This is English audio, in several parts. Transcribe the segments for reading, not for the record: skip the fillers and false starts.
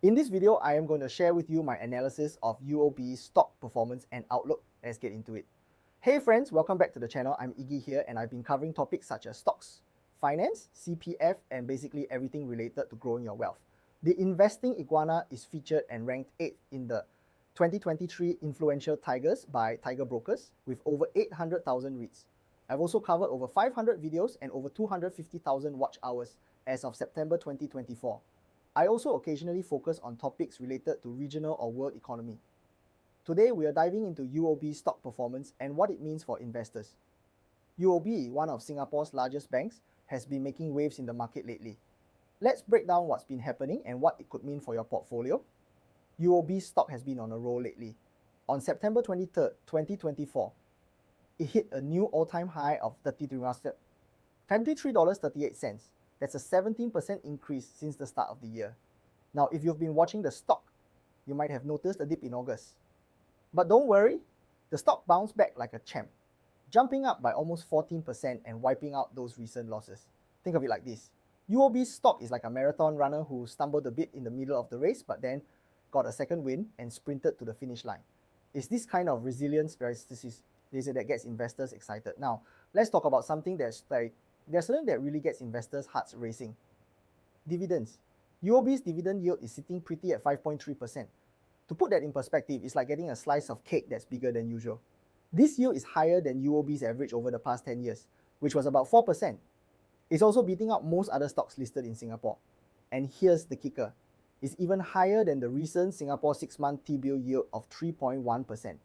In this video, I am going to share with you my analysis of UOB's stock performance and outlook. Let's get into it. Hey friends, welcome back to the channel. I'm Iggy here and I've been covering topics such as stocks, finance, CPF, and basically everything related to growing your wealth. The Investing Iguana is featured and ranked 8th in the 2023 Influential Tigers by Tiger Brokers with over 800,000 reads. I've also covered over 500 videos and over 250,000 watch hours as of September 2024. I also occasionally focus on topics related to regional or world economy. Today, we are diving into UOB stock performance and what it means for investors. UOB, one of Singapore's largest banks, has been making waves in the market lately. Let's break down what's been happening and what it could mean for your portfolio. UOB's stock has been on a roll lately. On September 23rd, 2024, it hit a new all-time high of $33.38. That's a 17% increase since the start of the year. Now, if you've been watching the stock, you might have noticed a dip in August. But don't worry, the stock bounced back like a champ, jumping up by almost 14% and wiping out those recent losses. Think of it like this. UOB's stock is like a marathon runner who stumbled a bit in the middle of the race, but then got a second win and sprinted to the finish line. It's this kind of resilience that gets investors excited. Now, let's talk about something there's something that really gets investors' hearts racing. Dividends. UOB's dividend yield is sitting pretty at 5.3%. To put that in perspective, it's like getting a slice of cake that's bigger than usual. This yield is higher than UOB's average over the past 10 years, which was about 4%. It's also beating out most other stocks listed in Singapore. And here's the kicker. It's even higher than the recent Singapore 6-month T-bill yield of 3.1%.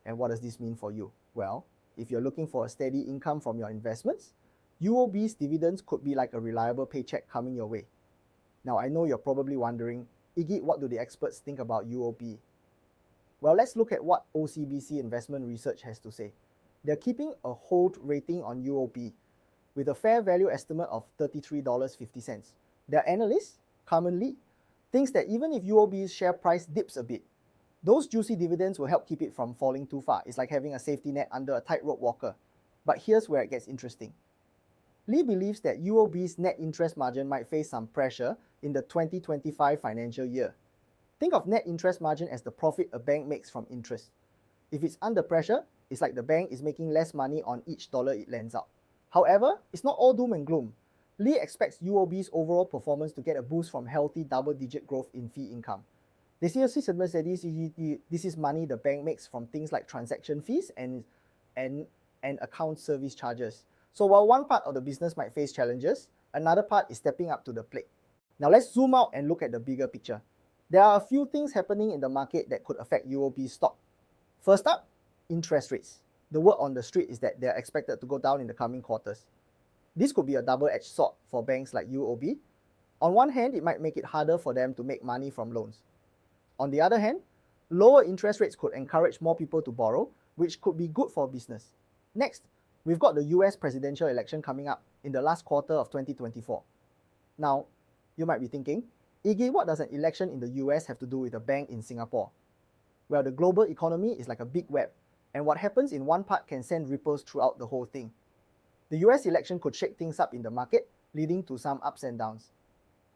And what does this mean for you? Well, if you're looking for a steady income from your investments, UOB's dividends could be like a reliable paycheck coming your way. Now, I know you're probably wondering, Iggy, what do the experts think about UOB? Well, let's look at what OCBC Investment Research has to say. They're keeping a hold rating on UOB with a fair value estimate of $33.50. Their analysts, commonly, thinks that even if UOB's share price dips a bit, those juicy dividends will help keep it from falling too far. It's like having a safety net under a tightrope walker. But here's where it gets interesting. Lee believes that UOB's net interest margin might face some pressure in the 2025 financial year. Think of net interest margin as the profit a bank makes from interest. If it's under pressure, it's like the bank is making less money on each dollar it lends out. However, it's not all doom and gloom. Lee expects UOB's overall performance to get a boost from healthy double-digit growth in fee income. They seriously suggest that this is money the bank makes from things like transaction fees and account service charges. So while one part of the business might face challenges, another part is stepping up to the plate. Now let's zoom out and look at the bigger picture. There are a few things happening in the market that could affect UOB's stock. First up, interest rates. The word on the street is that they're expected to go down in the coming quarters. This could be a double-edged sword for banks like UOB. On one hand, it might make it harder for them to make money from loans. On the other hand, lower interest rates could encourage more people to borrow, which could be good for business. Next, we've got the US presidential election coming up in the last quarter of 2024. Now, you might be thinking, Iggy, what does an election in the US have to do with a bank in Singapore? Well, the global economy is like a big web, and what happens in one part can send ripples throughout the whole thing. The US election could shake things up in the market, leading to some ups and downs.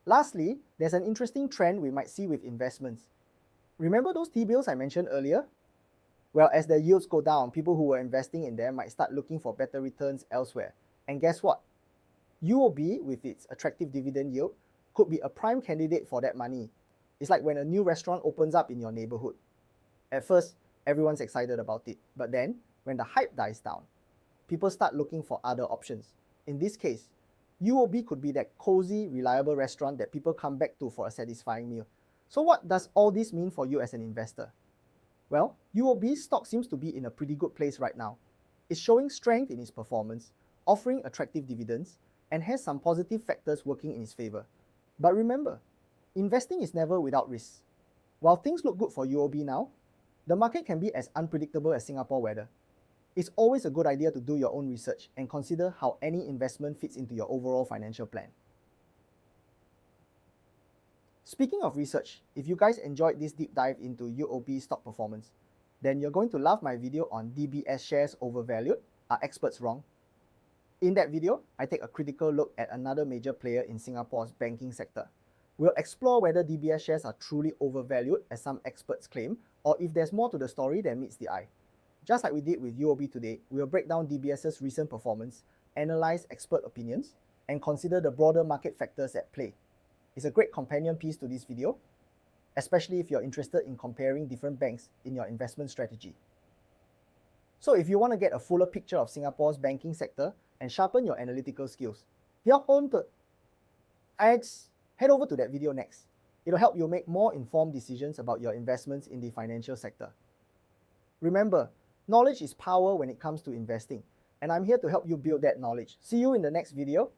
Lastly, there's an interesting trend we might see with investments. Remember those T-bills I mentioned earlier? Well, as their yields go down, people who were investing in them might start looking for better returns elsewhere. And guess what? UOB, with its attractive dividend yield, could be a prime candidate for that money. It's like when a new restaurant opens up in your neighborhood. At first, everyone's excited about it. But then, when the hype dies down, people start looking for other options. In this case, UOB could be that cozy, reliable restaurant that people come back to for a satisfying meal. So what does all this mean for you as an investor? Well, UOB's stock seems to be in a pretty good place right now. It's showing strength in its performance, offering attractive dividends, and has some positive factors working in its favor. But remember, investing is never without risks. While things look good for UOB now, the market can be as unpredictable as Singapore weather. It's always a good idea to do your own research and consider how any investment fits into your overall financial plan. Speaking of research, if you guys enjoyed this deep dive into UOB stock performance, then you're going to love my video on DBS shares overvalued. Are experts wrong? In that video, I take a critical look at another major player in Singapore's banking sector. We'll explore whether DBS shares are truly overvalued, as some experts claim, or if there's more to the story than meets the eye. Just like we did with UOB today, we'll break down DBS's recent performance, analyze expert opinions, and consider the broader market factors at play. It's a great companion piece to this video, especially if you're interested in comparing different banks in your investment strategy. So if you want to get a fuller picture of Singapore's banking sector and sharpen your analytical skills, head over to that video next. It'll help you make more informed decisions about your investments in the financial sector. Remember, knowledge is power when it comes to investing, and I'm here to help you build that knowledge. See you in the next video.